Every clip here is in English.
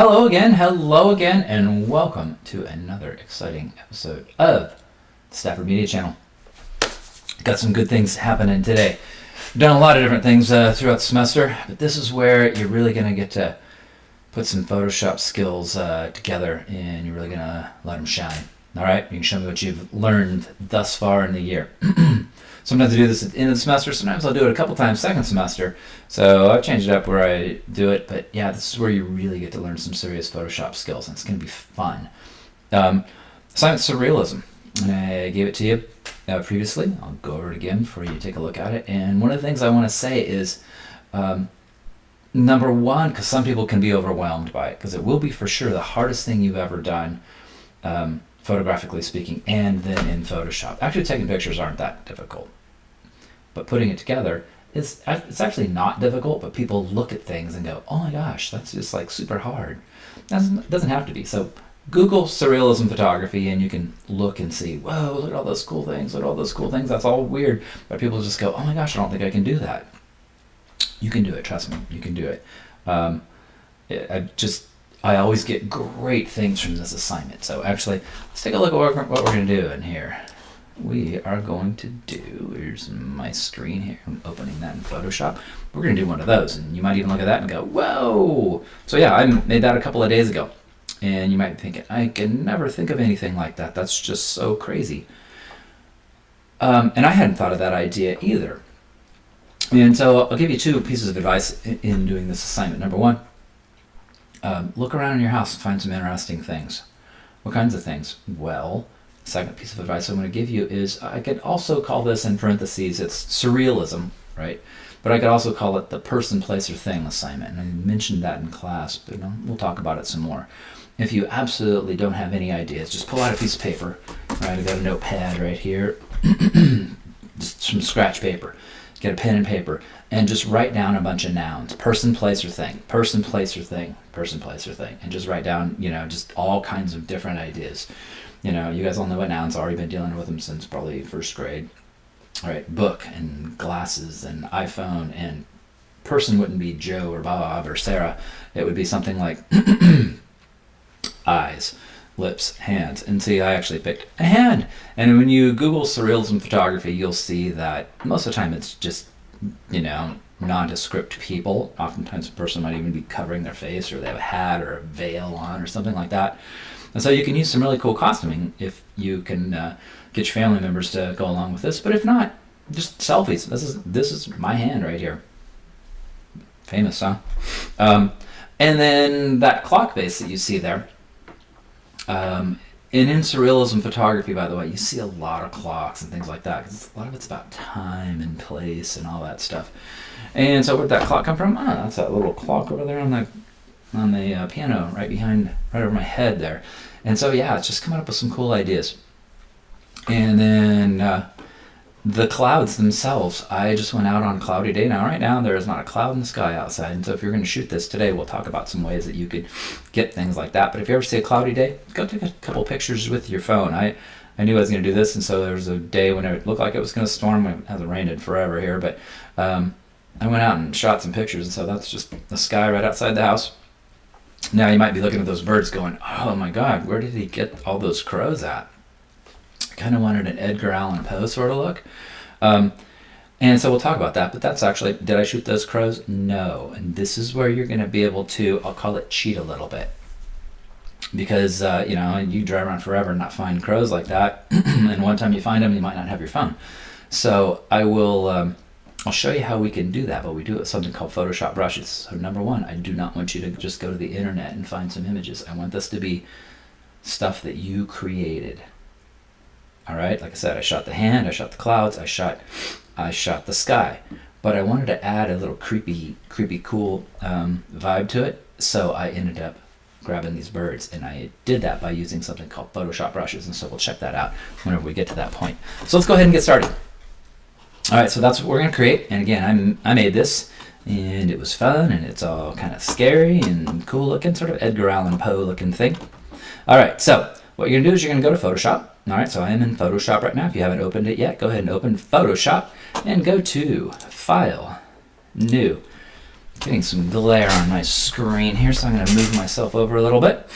hello again, and welcome to another exciting episode of the Stafford Media Channel. Got some good things happening today. Done a lot of different things throughout the semester, but this is where you're really going to get to put some Photoshop skills together, and you're really going to let them shine. All right, you can show me what you've learned thus far in the year. Sometimes I do this at the end of the semester. Sometimes I'll do it a couple times second semester. So I've changed it up where I do it. But yeah, this is where you really get to learn some serious Photoshop skills, and it's going to be fun. Assignment Surrealism. And I gave it to you previously. I'll go over it again for you to take a look at it. And one of the things I want to say is, number one, because some people can be overwhelmed by it, because it will be for sure the hardest thing you've ever done, photographically speaking, and then in Photoshop. Actually, taking pictures aren't that difficult, but putting it together it's actually not difficult. But people look at things and go, "Oh my gosh, that's just like super hard." It doesn't have to be. So Google Surrealism photography, and you can look and see, "Whoa, look at all those cool things! Look at all those cool things!" That's all weird, but people just go, "Oh my gosh, I don't think I can do that." You can do it. Trust me, you can do it. I always get great things from this assignment. So actually, let's take a look at what we're going to do in here. We are going to do, here's my screen here, I'm opening that in Photoshop. We're going to do one of those, and you might even look at that and go, whoa! So yeah, I made that a couple of days ago. And you might be thinking, I can never think of anything like that. That's just so crazy. And I hadn't thought of that idea either. And so I'll give you two pieces of advice in doing this assignment. Number one, look around in your house and find some interesting things. What kinds of things? Well, the second piece of advice I'm going to give you is, I could also call this in parentheses, it's surrealism, right? But I could also call it the person, place, or thing assignment. And I mentioned that in class, but we'll talk about it some more. If you absolutely don't have any ideas, just pull out a piece of paper, right? I got a notepad right here, just some scratch paper. Get a pen and paper and just write down a bunch of nouns: person, place, or thing, person, place, or thing, person, place, or thing, and just write down, just all kinds of different ideas. You guys all know what nouns are. You've been dealing with them since probably first grade. All right, book and glasses and iPhone, and person wouldn't be Joe or Bob or Sarah. It would be something like eyes, lips, hands. And see, I actually picked a hand. And when you Google surrealism photography, you'll see that most of the time it's just, nondescript people. Oftentimes a person might even be covering their face, or they have a hat or a veil on or something like that. And so you can use some really cool costuming if you can get your family members to go along with this. But if not, just selfies. This is my hand right here. Famous, huh? And then that clock face that you see there. And in surrealism photography, by the way, you see a lot of clocks and things like that, because a lot of it's about time and place and all that stuff. And so where'd that clock come from? That's that little clock over there on the piano right over my head there. And so yeah, it's just coming up with some cool ideas. And then the clouds themselves, I just went out on a cloudy day. Now, right now, there is not a cloud in the sky outside. And so if you're going to shoot this today, we'll talk about some ways that you could get things like that. But if you ever see a cloudy day, go take a couple pictures with your phone. I knew I was going to do this, and so there was a day when it looked like it was going to storm. It hasn't rained in forever here, but I went out and shot some pictures, and so that's just the sky right outside the house. Now, you might be looking at those birds going, oh my God, where did he get all those crows at? Kind of wanted an Edgar Allan Poe sort of look. And so we'll talk about that, but that's actually, did I shoot those crows? No. And this is where you're going to be able to, I'll call it cheat a little bit. Because, you drive around forever and not find crows like that. And one time you find them, you might not have your phone. So I'll show you how we can do that, but we do it with something called Photoshop brushes. So number one, I do not want you to just go to the internet and find some images. I want this to be stuff that you created. All right, like I said, I shot the hand, I shot the clouds, I shot the sky, but I wanted to add a little creepy, cool vibe to it. So I ended up grabbing these birds, and I did that by using something called Photoshop brushes. And so we'll check that out whenever we get to that point. So let's go ahead and get started. All right, so that's what we're going to create. And again, I made this, and it was fun, and it's all kind of scary and cool looking, sort of Edgar Allan Poe looking thing. All right, so what you're going to do is you're going to go to Photoshop. All right, so I am in Photoshop right now. If you haven't opened it yet, go ahead and open Photoshop and go to File, New. Getting some glare on my screen here, so I'm going to move myself over a little bit.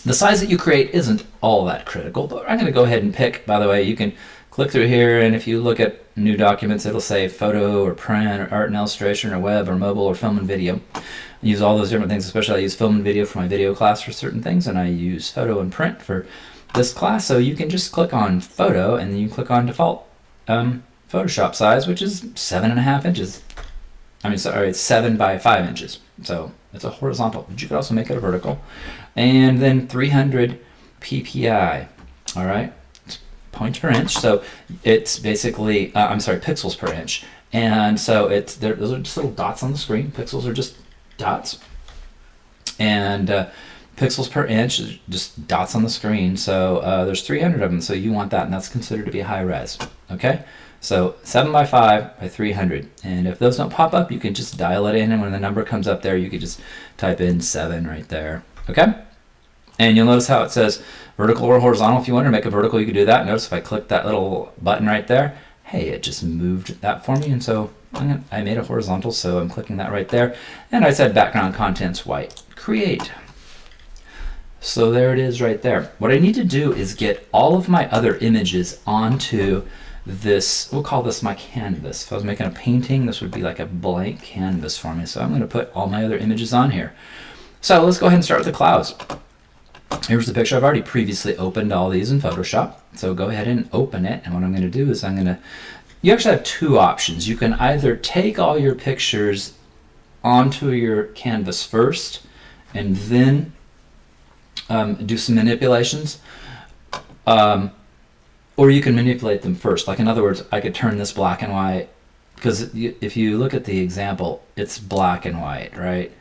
The size that you create isn't all that critical, but I'm going to go ahead and pick. By the way, you can click through here, and if you look at new documents, it'll say photo or print or art and illustration or web or mobile or film and video. I use all those different things, especially I use film and video for my video class for certain things, and I use photo and print for this class. So you can just click on photo, and then you click on default Photoshop size, which is 7.5 inches. I mean, sorry, it's 7 by 5 inches. So it's a horizontal, but you could also make it a vertical. And then 300 PPI, all right? It's points per inch, so it's basically, pixels per inch. And so those are just little dots on the screen. Pixels are just dots. And pixels per inch is just dots on the screen. So there's 300 of them, so you want that, and that's considered to be high res, okay? So 7 by 5 by 300. And if those don't pop up, you can just dial it in, and when the number comes up there, you can just type in 7 right there, okay? And you'll notice how it says vertical or horizontal. If you want to make a vertical, you can do that. Notice if I click that little button right there, hey, it just moved that for me. And so I made a horizontal, so I'm clicking that right there. And I said background contents white. Create. So there it is right there. What I need to do is get all of my other images onto this, we'll call this my canvas. If I was making a painting, this would be like a blank canvas for me. So I'm going to put all my other images on here. So let's go ahead and start with the clouds. Here's the picture. I've already previously opened all these in Photoshop. So go ahead and open it. And what I'm going to do is you actually have two options. You can either take all your pictures onto your canvas first and then do some manipulations. Or you can manipulate them first. Like in other words, I could turn this black and white, because if you look at the example, it's black and white, right?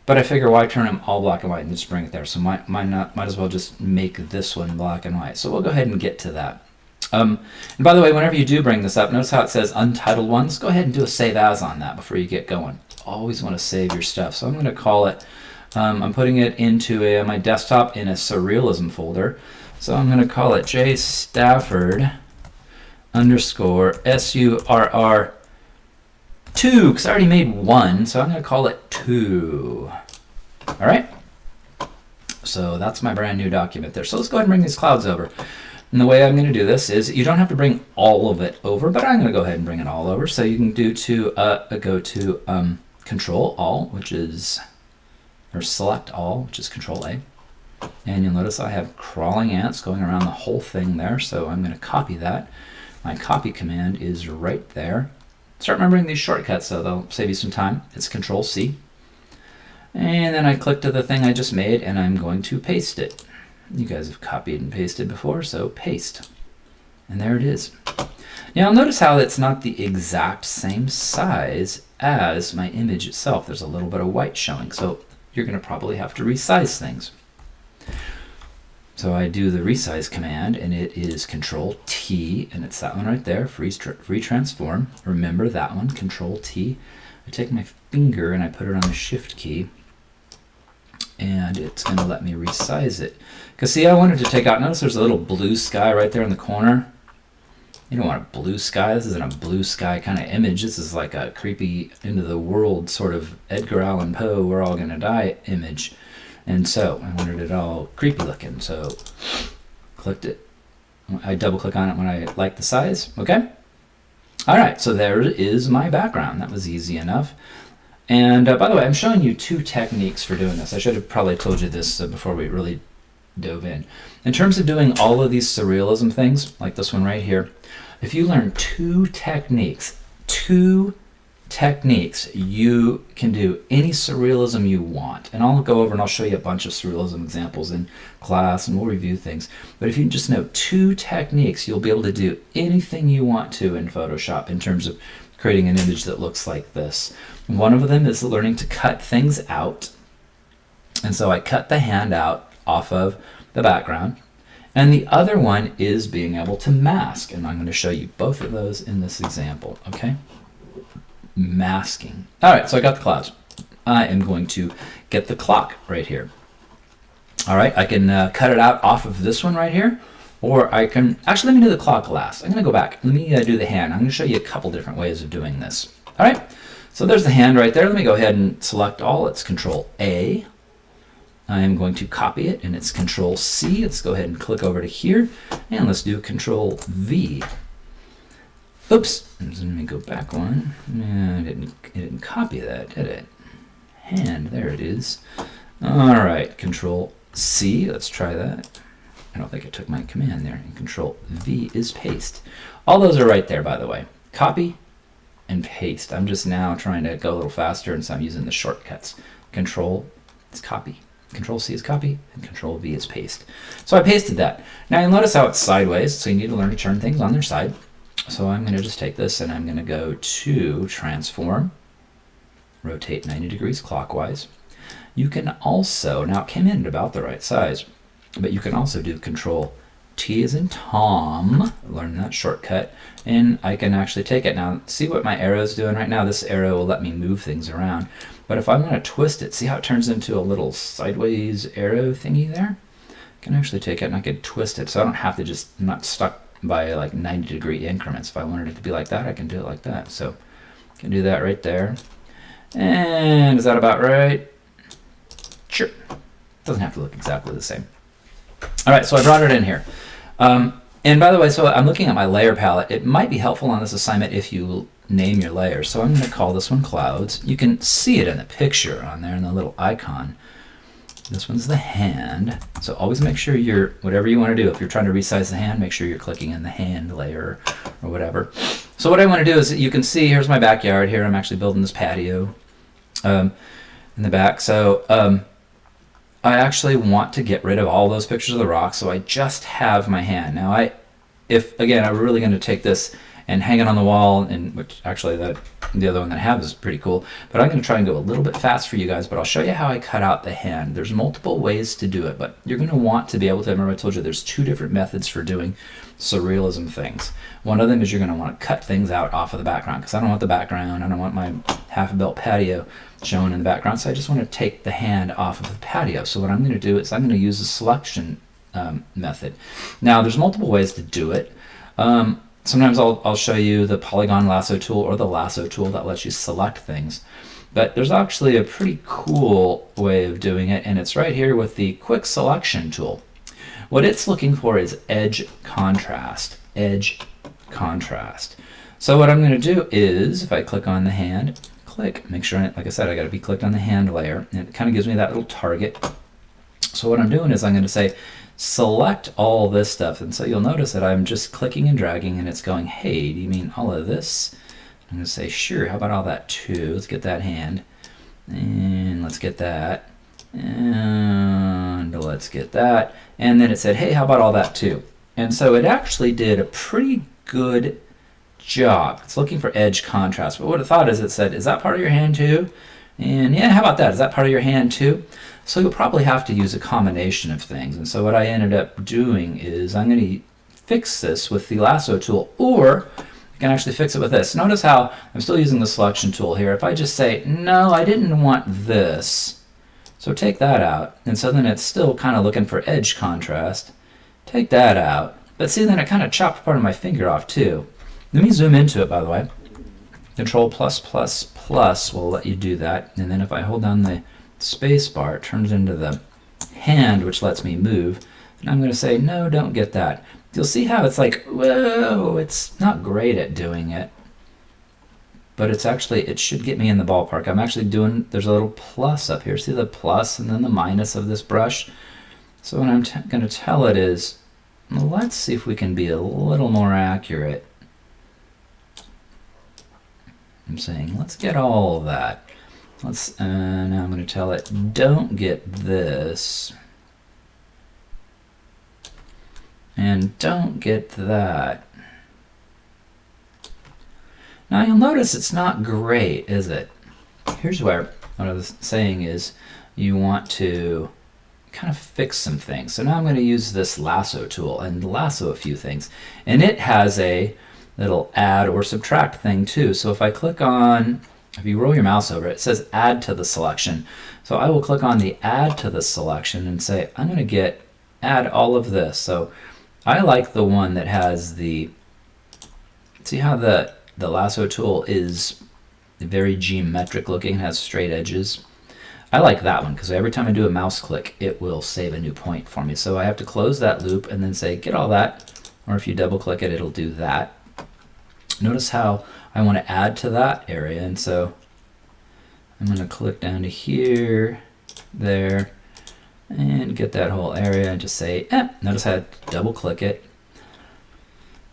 But I figure why turn them all black and white and just bring it there? So might as well just make this one black and white. So we'll go ahead and get to that. And by the way, whenever you do bring this up, notice how it says untitled ones. Go ahead and do a save as on that before you get going. Always want to save your stuff. So I'm going to call it, I'm putting it into my desktop in a Surrealism folder. So I'm going to call it Stafford _SURR2, because I already made one, so I'm going to call it 2. All right? So that's my brand new document there. So let's go ahead and bring these clouds over. And the way I'm going to do this is, you don't have to bring all of it over, but I'm going to go ahead and bring it all over. So you can go to Control All, or Select All, which is Control A. And you'll notice I have crawling ants going around the whole thing there, so I'm going to copy that. My copy command is right there. Start remembering these shortcuts, so they'll save you some time. It's Control C. And then I click to the thing I just made, and I'm going to paste it. You guys have copied and pasted before, so paste. And there it is. Now notice how it's not the exact same size as my image itself. There's a little bit of white showing, so you're going to probably have to resize things. So I do the resize command, and it is Control T, and it's that one right there, free transform. Remember that one, Control T. I take my finger and I put it on the Shift key, and it's going to let me resize it. Because see, I wanted to take out, notice there's a little blue sky right there in the corner. You don't want a blue sky. This isn't a blue sky kind of image. This is like a creepy, into the world sort of Edgar Allan Poe, we're all going to die image. And so I wanted it all creepy looking, so clicked it. I double click on it when I like the size, okay? All right, so there is my background. That was easy enough. And by the way, I'm showing you 2 techniques for doing this. I should have probably told you this before we really dove in. In terms of doing all of these surrealism things, like this one right here, if you learn 2 techniques, you can do any surrealism you want. And I'll go over and I'll show you a bunch of surrealism examples in class, and we'll review things. But if you just know 2 techniques, you'll be able to do anything you want to in Photoshop in terms of creating an image that looks like this. One of them is learning to cut things out. And so I cut the hand out off of the background. And the other one is being able to mask. And I'm going to show you both of those in this example, okay? Masking. All right, so I got the clouds. I am going to get the clock right here. All right, I can cut it out off of this one right here, or I can, actually let me do the clock last. I'm going to go back. Let me do the hand. I'm going to show you a couple different ways of doing this. All right, So there's the hand right there. Let me go ahead and select all. It's Control A. I am going to copy it, and it's Control C. Let's go ahead and click over to here, and let's do Control V. Oops, let me go back one. It didn't copy that, did it? Hand, there it is. All right, Control C, let's try that. I don't think I took my command there. And Control V is paste. All those are right there, by the way. Copy and paste. I'm just now trying to go a little faster, and so I'm using the shortcuts. Control is copy, Control C is copy, and Control V is paste. So I pasted that. Now you'll notice how it's sideways, so you need to learn to turn things on their side. So I'm going to just take this, and I'm going to go to Transform, rotate 90 degrees clockwise. You can also, now it came in at about the right size, but you can also do Control T as in Tom, learn that shortcut, and I can actually take it. Now see what my arrow is doing right now? This arrow will let me move things around. But if I want to twist it, see how it turns into a little sideways arrow thingy there? I can actually take it and I can twist it, so I don't have to just, I'm not stuck by like 90-degree increments. If I wanted it to be like that, I can do it like that. So I can do that right there. And is that about right? Sure. Doesn't have to look exactly the same. All right, so I brought it in here. And by the way, so I'm looking at my layer palette. It might be helpful on this assignment if you name your layers. So I'm going to call this one Clouds. You can see it in the picture on there in the little icon. This one's the hand. So always make sure you're, whatever you want to do, if you're trying to resize the hand, make sure you're clicking in the hand layer or whatever. So what I want to do is, you can see, here's my backyard here. I'm actually building this patio in the back. So I actually want to get rid of all those pictures of the rocks, so I just have my hand. Now if again, I'm really going to take this and hang it on the wall, and which actually the other one that I have is pretty cool, but I'm going to try and go a little bit fast for you guys, but I'll show you how I cut out the hand. There's multiple ways to do it, but you're going to want to be able to, remember I told you there's 2 different methods for doing surrealism things. One of them is you're going to want to cut things out off of the background, because I don't want the background, I don't want my half-built patio shown in the background, so I just want to take the hand off of the patio. So what I'm going to do is I'm going to use the selection method. Now there's multiple ways to do it. Sometimes I'll show you the polygon lasso tool or the lasso tool that lets you select things. But there's actually a pretty cool way of doing it, and it's right here with the quick selection tool. What it's looking for is edge contrast. Edge contrast. So what I'm going to do is, if I click on the hand, click, make sure, like I said, I got to be clicked on the hand layer, and it kind of gives me that little target. So what I'm doing is I'm going to say, select all this stuff, and so you'll notice that I'm just clicking and dragging, and it's going, hey, do you mean all of this? I'm going to say, sure, how about all that too? Let's get that hand, and let's get that, and let's get that, and then it said, hey, how about all that too? And so it actually did a pretty good job. It's looking for edge contrast, but what it thought is, it said, is that part of your hand too? And yeah, how about that? Is that part of your hand too? So you'll probably have to use a combination of things. And so what I ended up doing is I'm going to fix this with the lasso tool, or I can actually fix it with this. Notice how I'm still using the selection tool here. If I just say, no, I didn't want this, so take that out. And so then it's still kind of looking for edge contrast. Take that out. But see, then it kind of chopped part of my finger off too. Let me zoom into it, by the way. Control +++ will let you do that. And then if I hold down the space bar, it turns into the hand, which lets me move. And I'm going to say, no, don't get that. You'll see how it's like, whoa, it's not great at doing it. But it's actually, it should get me in the ballpark. I'm actually doing, there's a little plus up here. See the plus and then the minus of this brush? So what I'm going to tell it is, well, let's see if we can be a little more accurate. I'm saying, let's get all of that. Let's, now I'm going to tell it, don't get this. And don't get that. Now you'll notice it's not great, is it? Here's where what I was saying is you want to kind of fix some things. So now I'm going to use this lasso tool and lasso a few things. And it has a little add or subtract thing too. So if I click on, if you roll your mouse over it, it says add to the selection. So I will click on the add to the selection and say, I'm going to add all of this. So I like the one that has the, see how the lasso tool is very geometric looking, has straight edges. I like that one because every time I do a mouse click, it will save a new point for me. So I have to close that loop and then say, get all that. Or if you double click it, it'll do that. Notice how I want to add to that area. And so I'm going to click down to here, there, and get that whole area and just say, notice how I double click it.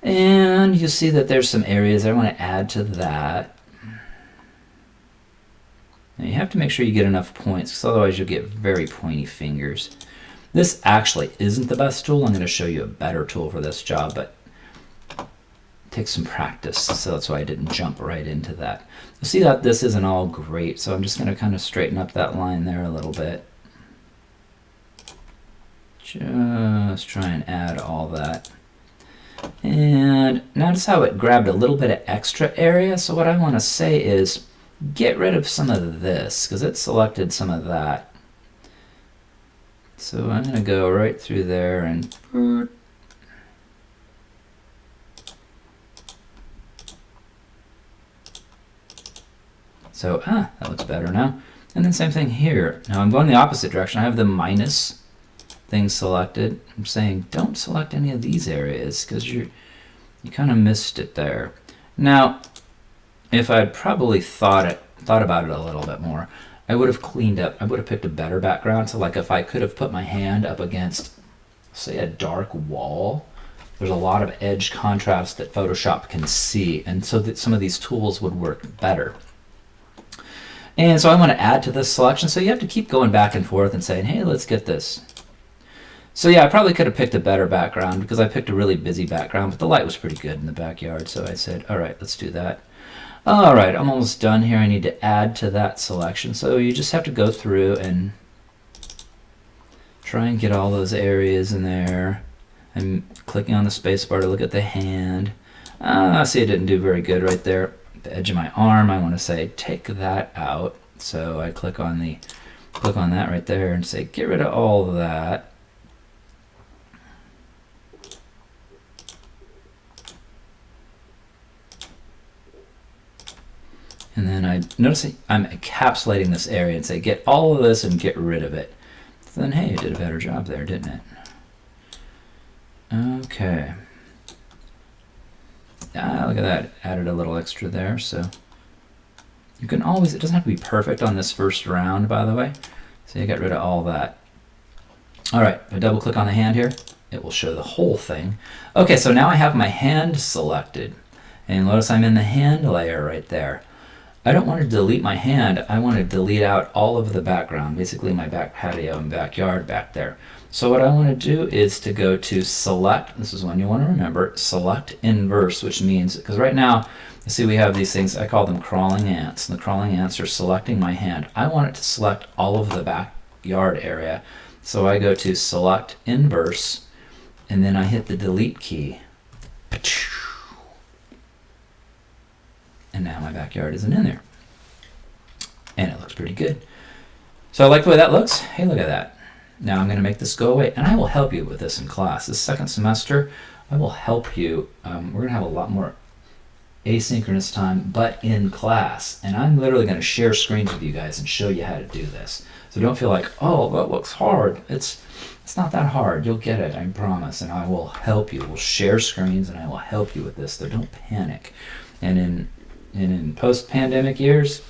And you'll see that there's some areas I want to add to that. Now you have to make sure you get enough points because otherwise you'll get very pointy fingers. This actually isn't the best tool. I'm going to show you a better tool for this job, but it takes some practice, so that's why I didn't jump right into that. You'll see that this isn't all great, so I'm just going to kind of straighten up that line there a little bit. Just try and add all that. And notice how it grabbed a little bit of extra area. So what I want to say is get rid of some of this because it selected some of that. So I'm going to go right through there and so that looks better now. And then same thing here. Now I'm going the opposite direction. I have the minus thing selected. I'm saying don't select any of these areas because you kind of missed it there. Now, if I'd probably thought about it a little bit more, I would have cleaned up. I would have picked a better background. So like if I could have put my hand up against, say, a dark wall, there's a lot of edge contrast that Photoshop can see, and so that some of these tools would work better. And so I want to add to this selection. So you have to keep going back and forth and saying, hey, let's get this. So yeah, I probably could have picked a better background because I picked a really busy background, but the light was pretty good in the backyard. So I said, all right, let's do that. All right, I'm almost done here. I need to add to that selection. So you just have to go through and try and get all those areas in there. I'm clicking on the space bar to look at the hand. I see it didn't do very good right there. The edge of my arm, I want to say take that out. So I click on that right there and say get rid of all of that. And then I notice I'm encapsulating this area and say get all of this and get rid of it. So then hey, it did a better job there, didn't it? Okay. Look at that, added a little extra there. So you can always, it doesn't have to be perfect on this first round, by the way. So you got rid of all that. All right, if I double click on the hand here, it will show the whole thing. Okay, so now I have my hand selected. And notice I'm in the hand layer right there. I don't want to delete my hand. I want to delete out all of the background, basically my back patio and backyard back there. So what I want to do is to go to select, this is one you want to remember, select inverse, which means, because right now, you see we have these things, I call them crawling ants, and the crawling ants are selecting my hand. I want it to select all of the backyard area. So I go to select inverse, and then I hit the delete key. And now my backyard isn't in there. And it looks pretty good. So I like the way that looks. Hey, look at that. Now I'm going to make this go away, and I will help you with this in class. This second semester, I will help you. We're going to have a lot more asynchronous time, but in class. And I'm literally going to share screens with you guys and show you how to do this. So don't feel like, oh, that looks hard. It's not that hard. You'll get it, I promise. And I will help you. We'll share screens, and I will help you with this. So don't panic. And in post-pandemic years,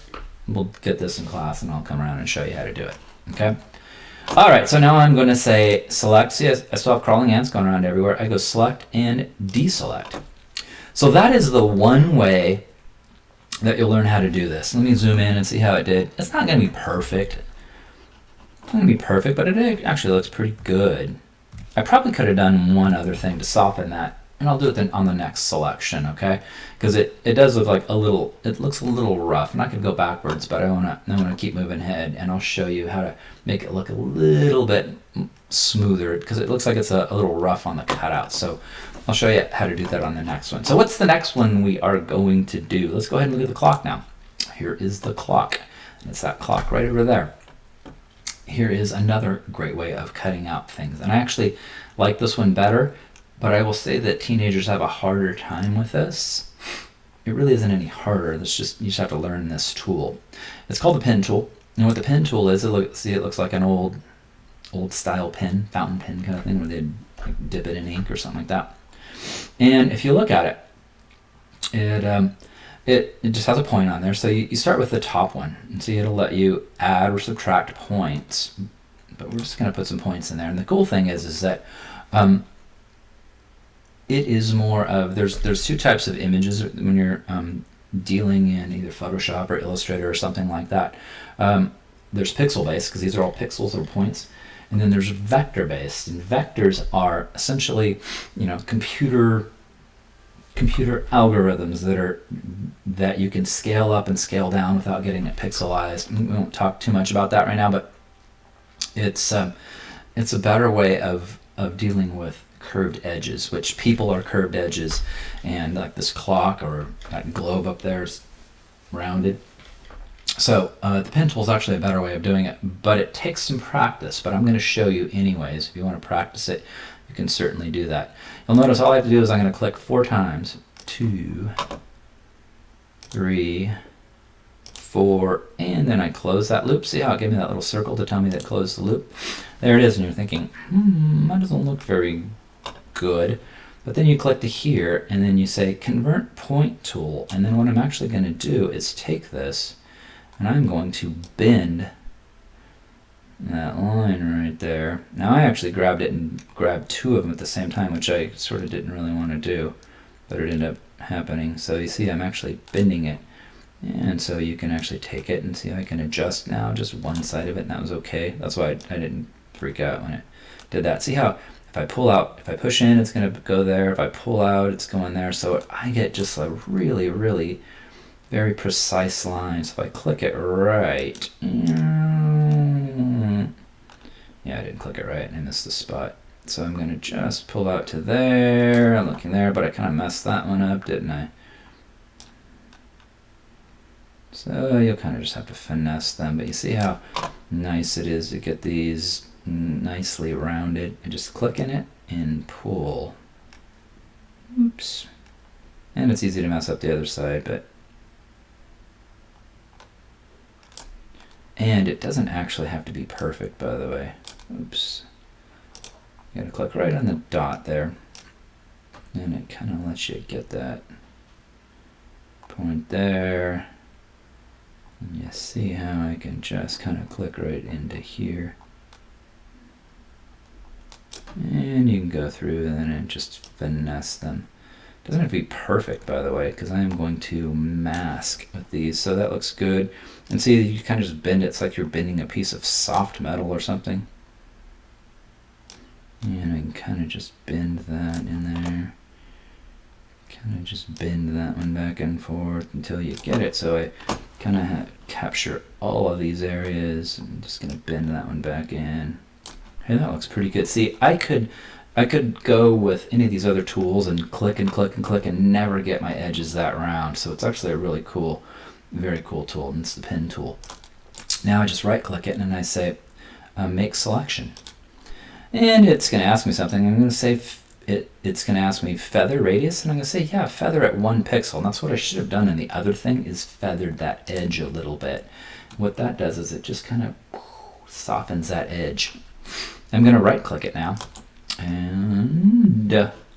we'll get this in class, and I'll come around and show you how to do it. Okay? All right, so now I'm going to say select. See, I still have crawling ants going around everywhere. I go select and deselect. So that is the one way that you'll learn how to do this. Let me zoom in and see how it did. It's not going to be perfect. It's not going to be perfect, but it actually looks pretty good. I probably could have done one other thing to soften that, and I'll do it on the next selection, okay? Because it does look like it looks a little rough. I'm not going to go backwards, but I want to keep moving ahead, and I'll show you how to make it look a little bit smoother, because it looks like it's a little rough on the cutout. So I'll show you how to do that on the next one. So what's the next one we are going to do? Let's go ahead and look at the clock now. Here is the clock. And it's that clock right over there. Here is another great way of cutting out things. And I actually like this one better, but I will say that teenagers have a harder time with this. it really isn't any harder. You just have to learn this tool. It's called the pen tool. And what the pen tool is, it looks like an old style pen, fountain pen kind of thing, where they'd like dip it in ink or something like that. And if you look at it, it just has a point on there. So you start with the top one, and see it'll let you add or subtract points. But we're just going to put some points in there. And the cool thing is that it is more of, there's two types of images when you're dealing in either Photoshop or Illustrator or something like that. There's pixel based, because these are all pixels or points, and then there's vector based. And vectors are essentially, computer algorithms that you can scale up and scale down without getting it pixelized. We won't talk too much about that right now, but it's a better way of dealing with curved edges, which people are curved edges, and like this clock or that globe up there is rounded. So the pen tool is actually a better way of doing it, but it takes some practice, but I'm going to show you anyways. If you want to practice it, you can certainly do that. You'll notice all I have to do is I'm going to click 4 times. 2, 3, 4, and then I close that loop. See how it gave me that little circle to tell me that closed the loop? There it is, and you're thinking, that doesn't look very good. But then you click to here, and then you say Convert Point Tool, and then what I'm actually going to do is take this, and I'm going to bend that line right there. Now I actually grabbed it and grabbed 2 of them at the same time, which I sort of didn't really want to do, but it ended up happening. So you see I'm actually bending it, and so you can actually take it and see I can adjust now just one side of it, and that was okay. That's why I didn't freak out when it did that. See how if I pull out, if I push in, it's going to go there. If I pull out, it's going there. So I get just a really, really very precise line. So if I click it right, yeah, I didn't click it right, and I missed the spot. So I'm going to just pull out to there. I'm looking there, but I kind of messed that one up, didn't I? So you'll kind of just have to finesse them, but you see how nice it is to get these nicely rounded, and just click in it and pull. Oops. And it's easy to mess up the other side, but and it doesn't actually have to be perfect, by the way. Oops. You gotta click right on the dot there, and it kind of lets you get that point there. And you see how I can just kind of click right into here. And you can go through and then just finesse them. Doesn't have to be perfect, by the way, because I am going to mask with these, so that looks good. And see, you kind of just bend it. It's like you're bending a piece of soft metal or something. And I can kind of just bend that in there. Kind of just bend that one back and forth until you get it. So I kind of capture all of these areas. I'm just going to bend that one back in. Hey, that looks pretty good. See, I could go with any of these other tools and click and click and click and never get my edges that round. So it's actually a really cool, very cool tool, and it's the pen tool. Now I just right click it and I say make selection. And it's going to ask me something. I'm going to say it's going to ask me feather radius, and I'm going to say, yeah, feather at 1 pixel. And that's what I should have done in the other thing, is feathered that edge a little bit. What that does is it just kind of softens that edge. I'm going to right click it now, and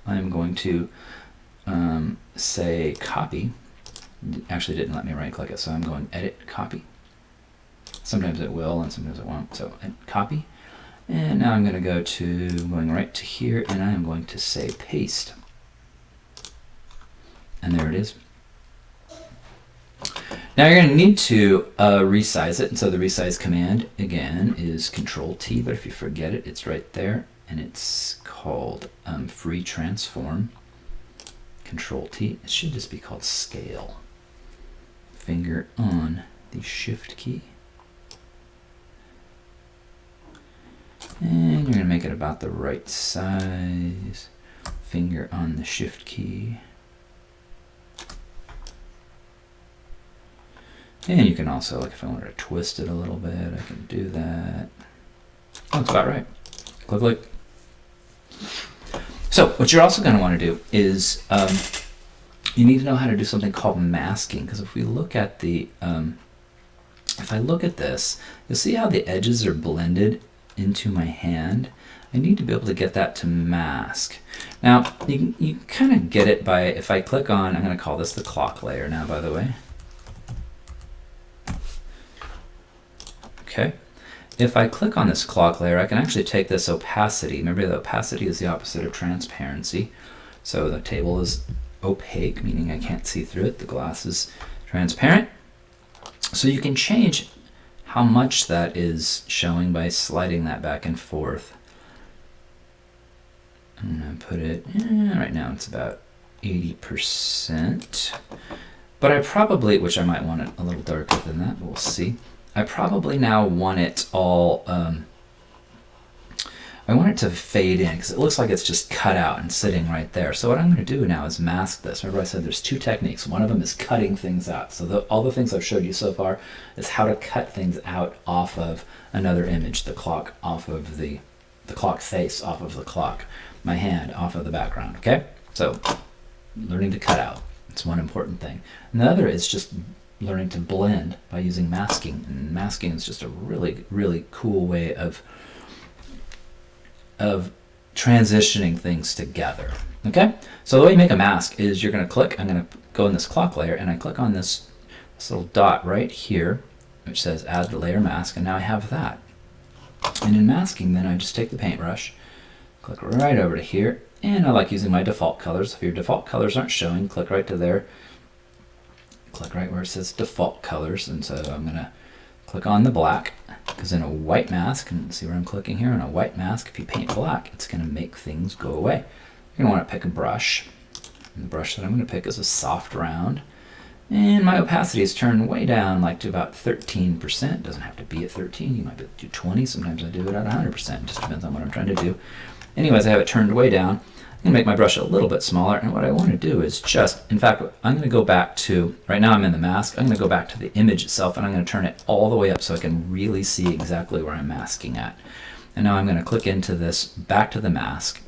I'm going to say copy. It actually didn't let me right click it, so I'm going edit copy. Sometimes it will and sometimes it won't. So copy. And now I'm going to go to, going right to here, and I am going to say paste. And there it is. Now you're going to need to resize it, and so the resize command, again, is Control-T, but if you forget it, it's right there, and it's called free transform. Control-T, it should just be called scale. Finger on the Shift key. And you're going to make it about the right size. Finger on the Shift key. And you can also, like if I wanted to twist it a little bit, I can do that. Oh, that's about right. Click. So what you're also going to want to do is you need to know how to do something called masking, because if we look at the, if I look at this, you'll see how the edges are blended into my hand. I need to be able to get that to mask. Now, you kind of get it by, if I click on, I'm going to call this the clock layer now, by the way. Okay. If I click on this clock layer, I can actually take this opacity. Remember, the opacity is the opposite of transparency. So the table is opaque, meaning I can't see through it. The glass is transparent. So you can change how much that is showing by sliding that back and forth. I'm going to put it, right now it's about 80%. But I probably, which I might want it a little darker than that, but we'll see. I probably now want it all, I want it to fade in because it looks like it's just cut out and sitting right there. So what I'm going to do now is mask this. Remember I said there's two techniques. One of them is cutting things out. So all the things I've showed you so far is how to cut things out off of another image, the clock off of the clock face off of the clock, my hand off of the background, okay? So learning to cut out, it's one important thing. And the other is just learning to blend by using masking. And masking is just a really, really cool way of transitioning things together. Okay, so the way you make a mask is you're going to click, I'm going to go in this clock layer and I click on this little dot right here which says add the layer mask, and now I have that. And in masking then I just take the paintbrush, click right over to here, and I like using my default colors. If your default colors aren't showing, click right to there, click right where it says default colors, and so I'm going to click on the black, because in a white mask, and see where I'm clicking here, in a white mask, if you paint black, it's going to make things go away. You're going to want to pick a brush, and the brush that I'm going to pick is a soft round, and my opacity is turned way down, like to about 13%. It doesn't have to be at 13, you might be able to do 20, sometimes I do it at 100%, it just depends on what I'm trying to do. Anyways, I have it turned way down. I'm going to make my brush a little bit smaller, and what I want to do is just, in fact, I'm going to go back to, right now I'm in the mask, I'm going to go back to the image itself, and I'm going to turn it all the way up so I can really see exactly where I'm masking at. And now I'm going to click into this, back to the mask,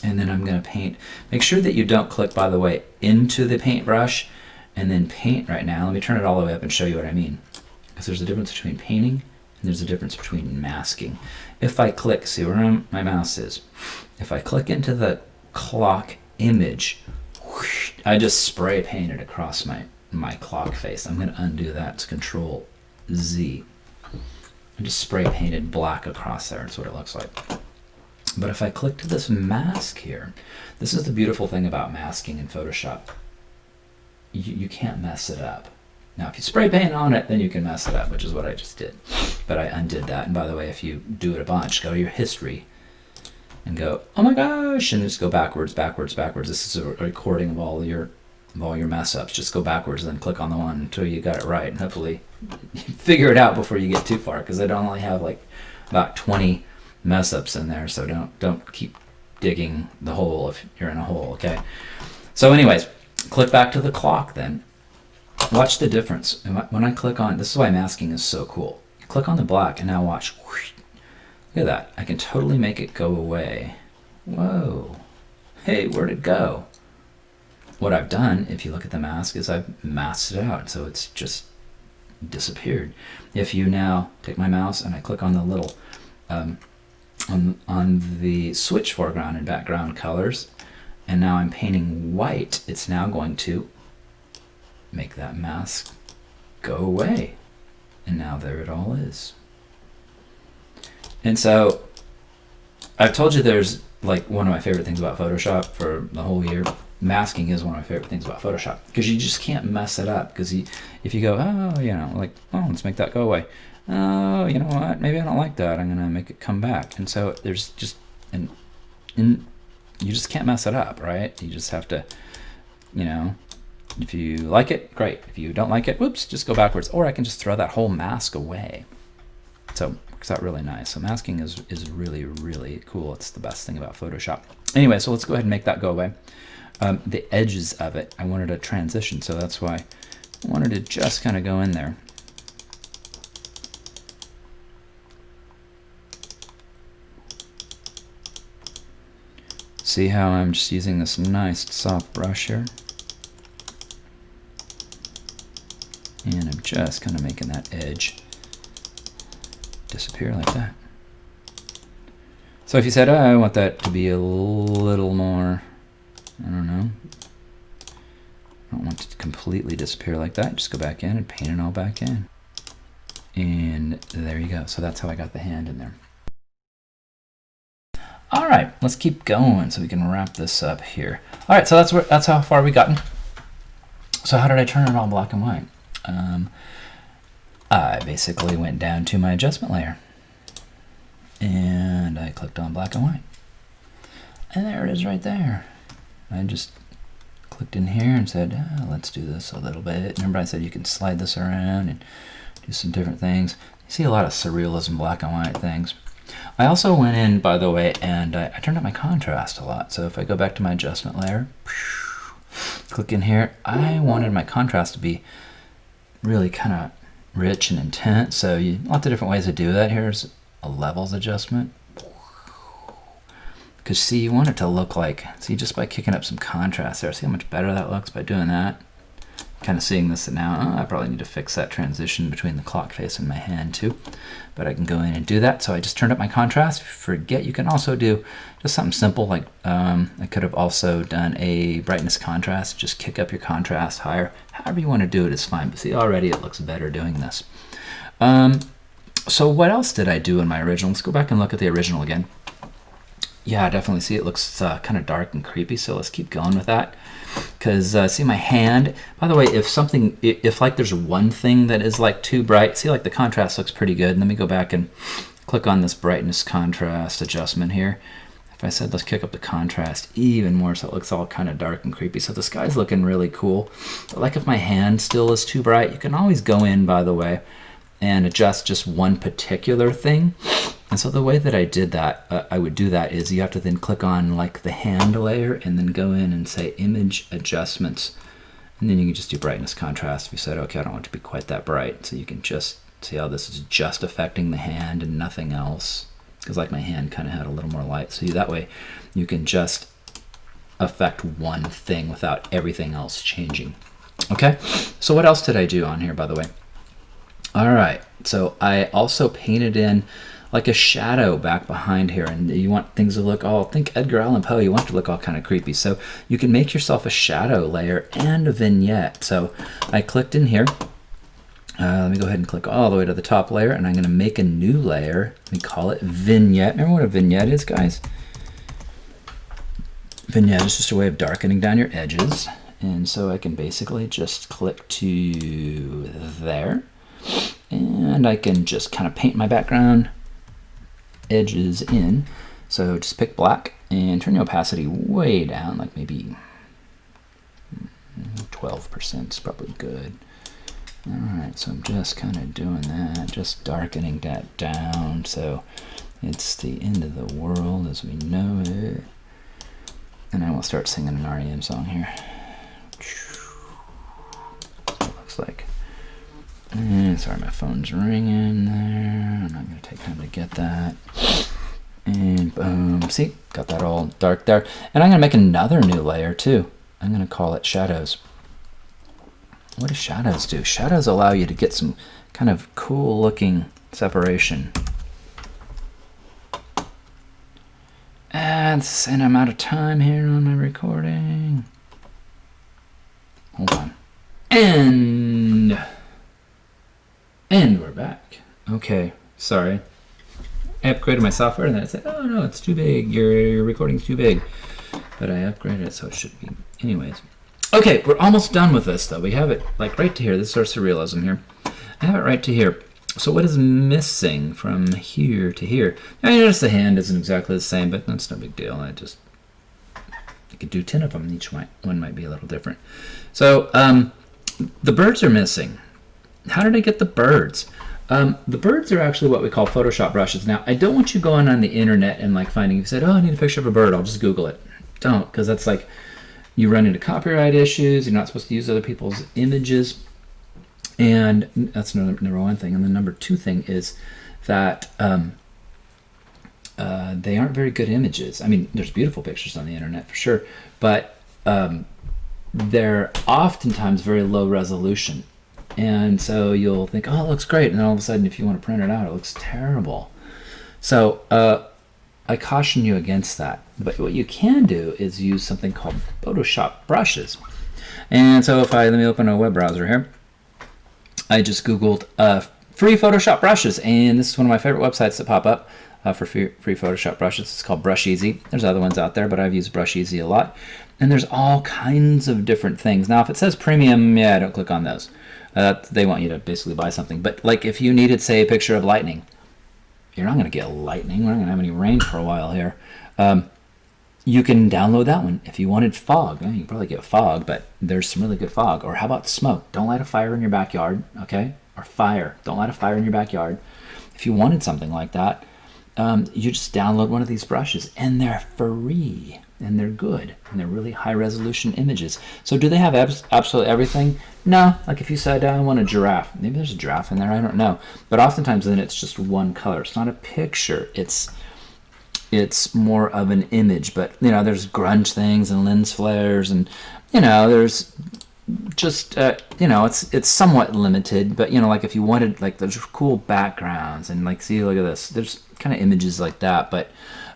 and then I'm going to paint. Make sure that you don't click, by the way, into the paintbrush, and then paint right now. Let me turn it all the way up and show you what I mean. Because there's a difference between painting, and there's a difference between masking. If I click, see where my mouse is, if I click into the clock image, whoosh, I just spray painted across my clock face. I'm going to undo that. It's Control Z. I just spray painted black across there. That's what it looks like. But if I click to this mask here, this is the beautiful thing about masking in Photoshop. You can't mess it up. Now, if you spray paint on it, then you can mess it up, which is what I just did. But I undid that. And by the way, if you do it a bunch, go to your history and go, oh my gosh, and just go backwards, backwards, backwards. This is a recording of all your mess ups. Just go backwards and then click on the one until you got it right. And hopefully you figure it out before you get too far, because I don't only have like about 20 mess ups in there. So don't keep digging the hole if you're in a hole, okay? So anyways, click back to the clock then. Watch the difference. When I click on, this is why masking is so cool. You click on the black and now watch. Look at that. I can totally make it go away. Whoa. Hey, where'd it go? What I've done, if you look at the mask, is I've masked it out. So it's just disappeared. If you now take my mouse and I click on the little, on the switch foreground and background colors, and now I'm painting white, it's now going to make that mask go away. And now there it all is. And so I've told you there's like one of my favorite things about Photoshop for the whole year. Masking is one of my favorite things about Photoshop, because you just can't mess it up. Because if you go, oh, you know, like, oh, let's make that go away. Oh, you know what? Maybe I don't like that. I'm gonna make it come back. And so there's just, and you just can't mess it up, right? You just have to, you know, if you like it, great. If you don't like it, whoops, just go backwards. Or I can just throw that whole mask away. So it works out really nice. So masking is really, really cool. It's the best thing about Photoshop. Anyway, so let's go ahead and make that go away. The edges of it, I wanted a transition, so that's why I wanted to just kind of go in there. See how I'm just using this nice soft brush here? just kind of making that edge disappear like that. So if you said, oh, I want that to be a little more, I don't know, I don't want it to completely disappear like that, just go back in and paint it all back in. And there you go. So that's how I got the hand in there. All right, let's keep going so we can wrap this up here. All right, so that's how far we gotten. So how did I turn it all black and white? I basically went down to my adjustment layer and I clicked on black and white. And there it is right there. I just clicked in here and said, oh, let's do this a little bit. Remember I said you can slide this around and do some different things. You see a lot of surrealism black and white things. I also went in, by the way, and I turned up my contrast a lot. So if I go back to my adjustment layer, click in here, I wanted my contrast to be really kind of rich and intense. So lots of different ways to do that. Here's a levels adjustment. Because see, you want it to look like, see, just by kicking up some contrast there, see how much better that looks by doing that? Kind of seeing this now, I probably need to fix that transition between the clock face and my hand too. But I can go in and do that. So I just turned up my contrast. Forget, you can also do just something simple like I could have also done a brightness contrast. Just kick up your contrast higher. However you want to do it is fine. But see, already it looks better doing this. So what else did I do in my original? Let's go back and look at the original again. Yeah, definitely see it looks kind of dark and creepy. So let's keep going with that. Because see my hand, by the way, if like there's one thing that is like too bright, see like the contrast looks pretty good. And let me go back and click on this brightness contrast adjustment here. If I said let's kick up the contrast even more so it looks all kind of dark and creepy. So the sky's looking really cool. But like if my hand still is too bright, you can always go in, by the way, and adjust just one particular thing. And so the way that I did that, I would do that is you have to then click on like the hand layer and then go in and say image adjustments. And then you can just do brightness contrast. If you said, okay, I don't want it to be quite that bright. So you can just see how this is just affecting the hand and nothing else. Because like my hand kind of had a little more light. So that way you can just affect one thing without everything else changing. Okay, so what else did I do on here, by the way? All right, so I also painted in like a shadow back behind here, and you want things to look all, think Edgar Allan Poe, you want it to look all kind of creepy. So you can make yourself a shadow layer and a vignette. So I clicked in here. Let me go ahead and click all the way to the top layer, and I'm going to make a new layer. Let me call it vignette. Remember what a vignette is, guys? Vignette is just a way of darkening down your edges. And so I can basically just click to there, and I can just kind of paint my background edges in. So just pick black and turn the opacity way down, like maybe 12% is probably good. All right, so I'm just kind of doing that, just darkening that down so it's the end of the world as we know it. And I will start singing an REM song here. It looks like. And sorry, my phone's ringing there. I'm not going to take time to get that. And boom. See, got that all dark there. And I'm going to make another new layer too. I'm going to call it shadows. What do shadows do? Shadows allow you to get some kind of cool looking separation. And I'm out of time here on my recording. Hold on. And we're back. Okay, sorry. I upgraded my software and then I said, oh no, it's too big. Your recording's too big. But I upgraded it, so it should be. Anyways. Okay, we're almost done with this though. We have it like right to here. This is our surrealism here. I have it right to here. So what is missing from here to here? Now you notice the hand isn't exactly the same, but that's no big deal. You could do 10 of them. Each one might be a little different. So the birds are missing. How did I get the birds? The birds are actually what we call Photoshop brushes. Now, I don't want you going on the internet and like finding, you said, oh, I need a picture of a bird. I'll just Google it. Don't, because that's like, you run into copyright issues. You're not supposed to use other people's images. And that's number one thing. And the number two thing is that they aren't very good images. I mean, there's beautiful pictures on the internet for sure, but they're oftentimes very low resolution. And so you'll think, oh, it looks great. And then all of a sudden, if you want to print it out, it looks terrible. So I caution you against that. But what you can do is use something called Photoshop brushes. And so let me open a web browser here. I just Googled free Photoshop brushes. And this is one of my favorite websites that pop up for free Photoshop brushes. It's called Brush Easy. There's other ones out there, but I've used Brush Easy a lot. And there's all kinds of different things. Now, if it says premium, yeah, don't click on those. They want you to basically buy something. But like if you needed, say, a picture of lightning, you're not going to get lightning. We're not going to have any rain for a while here. You can download that one. If you wanted fog, you can probably get fog, but there's some really good fog. Or how about smoke? Don't light a fire in your backyard, okay? Or fire. Don't light a fire in your backyard. If you wanted something like that, you just download one of these brushes, and they're free, and they're good, and they're really high-resolution images. So do they have absolutely everything? No. Like if you said, I want a giraffe. Maybe there's a giraffe in there. I don't know. But oftentimes then it's just one color. It's not a picture. It's more of an image. But, there's grunge things and lens flares, and, there's just, it's somewhat limited. But, like if you wanted, like there's cool backgrounds and like, see, look at this. There's kind of images like that. But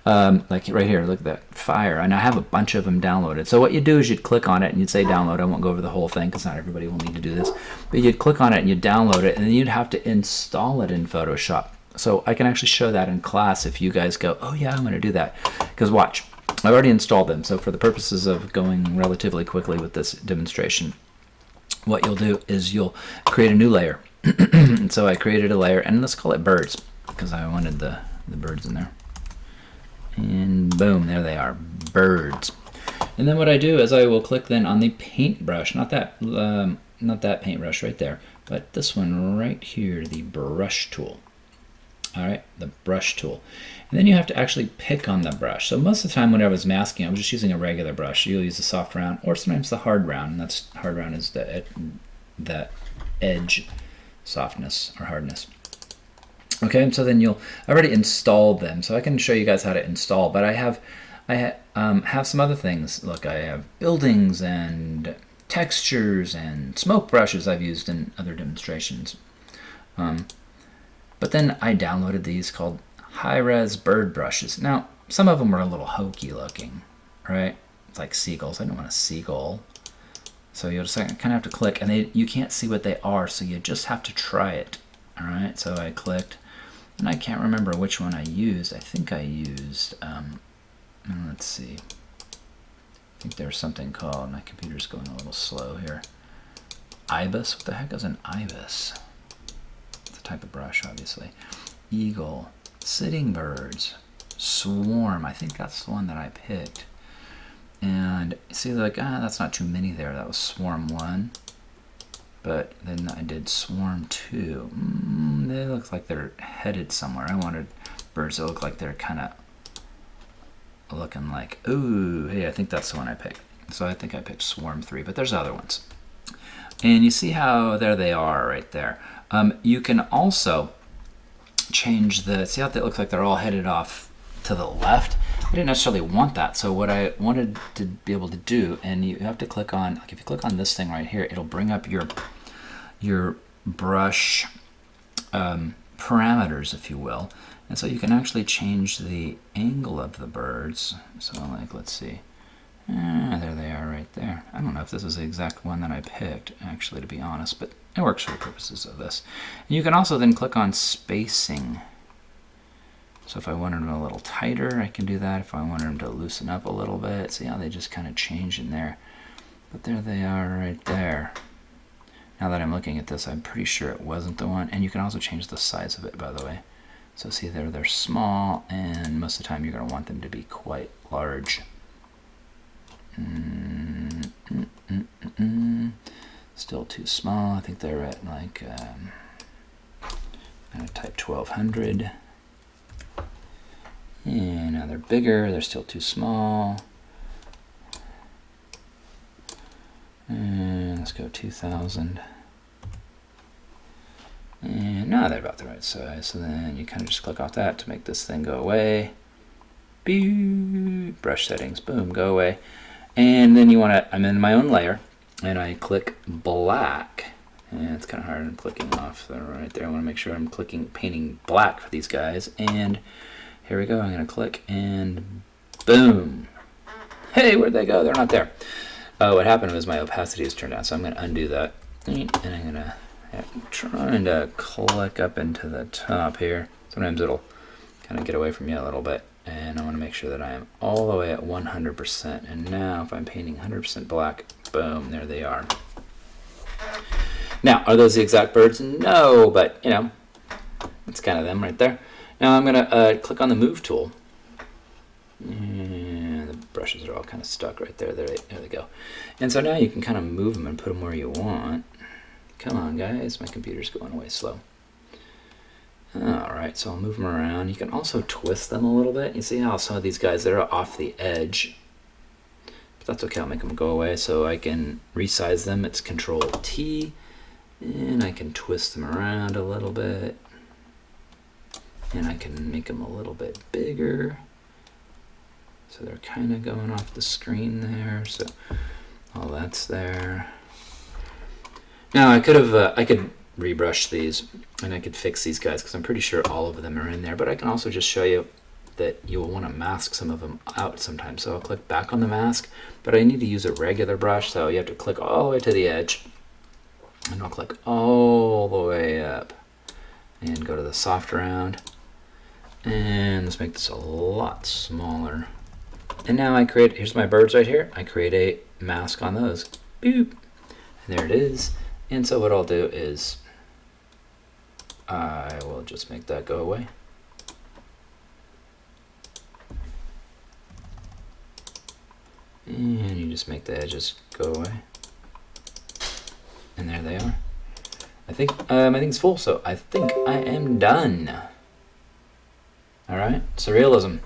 like right here, look at that fire. And I have a bunch of them downloaded. So what you do is you'd click on it and you'd say download. I won't go over the whole thing because not everybody will need to do this. But you'd click on it and you'd download it, and then you'd have to install it in Photoshop. So I can actually show that in class if you guys go, oh yeah, I'm going to do that. Because watch, I've already installed them. So for the purposes of going relatively quickly with this demonstration, what you'll do is you'll create a new layer. And so I created a layer, and let's call it birds because I wanted the birds in there. And boom, there they are, birds. And then what I do is I will click then on the paintbrush, not that paintbrush right there, but this one right here, the brush tool. All right, the brush tool. And then you have to actually pick on the brush. So most of the time when I was masking, I was just using a regular brush. You'll use the soft round or sometimes the hard round. And that's hard round is the edge softness or hardness. Okay, so then I've already installed them. So I can show you guys how to install, but I have some other things. Look, I have buildings and textures and smoke brushes I've used in other demonstrations. But then I downloaded these called high-res bird brushes. Now, some of them are a little hokey looking, right? It's like seagulls. I don't want a seagull. So you'll just kind of have to click, and you can't see what they are, so you just have to try it. All right, so I clicked, and I can't remember which one I used. I think I used, let's see. I think there's something called, my computer's going a little slow here. Ibis? What the heck is an ibis? Type of brush, obviously. Eagle, sitting birds, swarm. I think that's the one that I picked. And see, like, that's not too many there. That was swarm 1. But then I did swarm 2. They look like they're headed somewhere. I wanted birds that look like they're kind of looking like, ooh, hey, I think that's the one I picked. So I think I picked swarm 3, but there's other ones. And you see how there they are right there. You can also change see how it looks like they're all headed off to the left? I didn't necessarily want that. So what I wanted to be able to do, and you have to click on, like if you click on this thing right here, it'll bring up your brush parameters, if you will. And so you can actually change the angle of the birds. So like, let's see. There they are right there. I don't know if this is the exact one that I picked, actually, to be honest, but it works for the purposes of this. And you can also then click on spacing. So if I wanted them a little tighter, I can do that. If I wanted them to loosen up a little bit, see how they just kind of change in there. But there they are right there. Now that I'm looking at this, I'm pretty sure it wasn't the one. And you can also change the size of it, by the way. So see there, they're small, and most of the time you're going to want them to be quite large. Still too small. I think they're at like I'm gonna type 1200. And now they're bigger. They're still too small. And let's go 2000. And now they're about the right size. So then you kind of just click off that to make this thing go away. Beep. Brush settings. Boom. Go away. And then you want to, I'm in my own layer, and I click black. And it's kind of hard. I'm clicking off there, right there. I want to make sure I'm painting black for these guys. And here we go. I'm going to click and boom. Hey, where'd they go? They're not there. What happened was my opacity is turned down, so I'm going to undo that. And I'm going to trying to click up into the top here. Sometimes it'll kind of get away from you a little bit. And I want to make sure that I am all the way at 100%. And now if I'm painting 100% black, boom, there they are. Now, are those the exact birds? No, but, you know, that's kind of them right there. Now I'm going to click on the Move tool. And the brushes are all kind of stuck right there. There they go. And so now you can kind of move them and put them where you want. Come on, guys. My computer's going way slow. Alright, so I'll move them around. You can also twist them a little bit. You see how some of these guys, they're off the edge. But that's okay. I'll make them go away so I can resize them. It's Control T. And I can twist them around a little bit. And I can make them a little bit bigger. So they're kind of going off the screen there. So all that's there. Now I could rebrush these and I could fix these guys because I'm pretty sure all of them are in there. But I can also just show you that you'll want to mask some of them out sometimes. So I'll click back on the mask, but I need to use a regular brush. So you have to click all the way to the edge. And I'll click all the way up and go to the soft round. And let's make this a lot smaller. And now here's my birds right here. I create a mask on those. Boop. And there it is. And so what I'll do is I will just make that go away. And you just make the edges go away. And there they are. I think it's full, so I think I am done. All right, Surrealism.